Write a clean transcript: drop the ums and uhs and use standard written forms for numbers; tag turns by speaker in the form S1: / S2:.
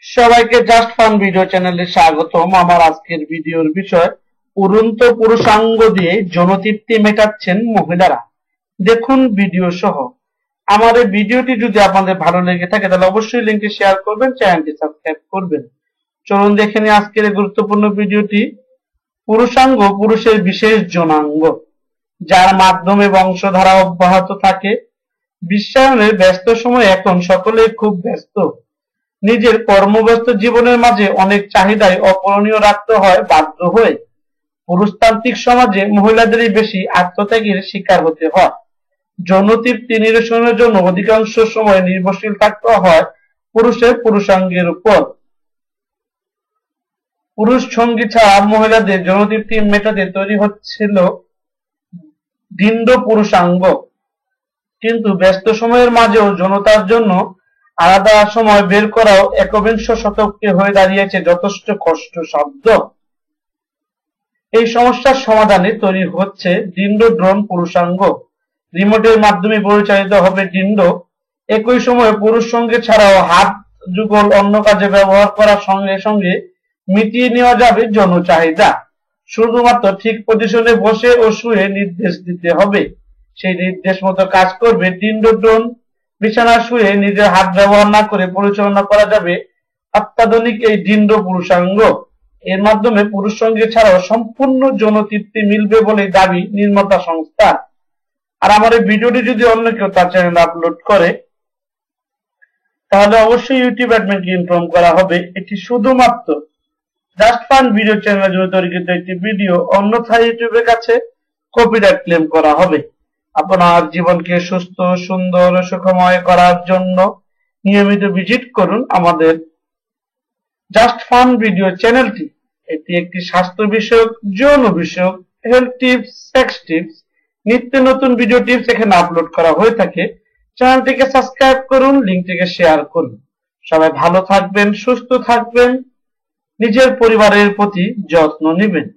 S1: সবাইকে just fun video চ্যানেলে স্বাগতম। আমার আজকের ভিডিওর বিষয় উড়ন্ত পুরুষাঙ্গ দিয়ে যৌনতৃপ্তি মেটাচ্ছেন মহিলারা। দেখুন ভিডিও সহ। আমার এই ভিডিওটি যদি আপনাদের ভালো লেগে থাকে তাহলে অবশ্যই লিংকটি শেয়ার করবেন, চ্যানেলটি সাবস্ক্রাইব করবেন। চলুন দেখে নিই আজকের এই গুরুত্বপূর্ণ ভিডিওটি। পুরুষাঙ্গ পুরুষের বিশেষ যৌনাঙ্গ, যার মাধ্যমে বংশধারা অব্যাহত থাকে। বিশ্বায়নের ব্যস্ত সময় এখন সকলেই খুব ব্যস্ত। নিজের কর্মব্যস্ত জীবনের মাঝে অনেক চাহিদাই অপূরণীয় রাখতে হয় বাধ্য হয়ে। পুরুষতান্ত্রিক সমাজে মহিলাদেরই বেশি আত্মত্যাগের শিকার হতে হয়। যৌনতৃপ্তি নিরসনের জন্য অধিকাংশ সময় নির্ভরশীল থাকতে হয় পুরুষের পুরুষাঙ্গের উপর। পুরুষ সঙ্গী ছাড়া মহিলাদের যৌনতৃপ্তি মেটাতে তৈরি হচ্ছিল ডিন্ড পুরুষাঙ্গ, কিন্তু ব্যস্ত সময়ের মাঝেও যৌনতার জন্য আলাদা সময় বের করাও একবিংশ শতকে হয়ে দাঁড়িয়েছে যথেষ্ট কষ্টসাধ্য। এই সমস্যার সমাধানে তৈরি হচ্ছে ডিন্ড ড্রোন পুরুষাঙ্গ। রিমোটের মাধ্যমে পরিচালিত হবে ডিন্ড। একই সময়ে পুরুষ সঙ্গে ছাড়াও হাত যুগল অন্য কাজে ব্যবহার করার সঙ্গে সঙ্গে মিটিয়ে নেওয়া যাবে যৌন চাহিদা। শুধুমাত্র ঠিক পজিশনে বসে ও শুয়ে নির্দেশ দিতে হবে, সেই নির্দেশ মতো কাজ করবে ডিন্ড ড্রোন। বিছানা শুয়ে নিজের হাত ব্যবহার না করে পরিচালনা করা যাবে অত্যাধুনিক এই ডিন্ড পুরুষাঙ্গ। এর মাধ্যমে পুরুষ সঙ্গে ছাড়াও সম্পূর্ণ যৌন তৃপ্তি মিলবে বলে দাবি নির্মাতা সংস্থা। আর আমার এই ভিডিওটি যদি অন্য কেউ তার চ্যানেলে আপলোড করে তাহলে অবশ্যই ইউটিউব অ্যাডমিনকে ইনফর্ম করা হবে। এটি শুধুমাত্র জাস্ট ফান ভিডিও চ্যানেলের জন্য তৈরিকৃত একটি ভিডিও, অন্যথায় ইউটিউবের কাছে কপিরাইট ক্লেম করা হবে। আপনার জীবনকে সুস্থ, সুন্দর, সুখময় করার জন্য নিয়মিত ভিজিট করুন আমাদের জাস্ট ফান ভিডিও চ্যানেলটি। এটি একটি স্বাস্থ্য বিষয়ক, যৌন বিষয়ক, হেলথ টিপস, সেক্স টিপস, নিত্য নতুন ভিডিও টিপস এখানে আপলোড করা হয়ে থাকে। চ্যানেলটিকে সাবস্ক্রাইব করুন, লিংকটিকে শেয়ার করুন। সবাই ভালো থাকবেন, সুস্থ থাকবেন, নিজের পরিবারের প্রতি যত্ন নেবেন।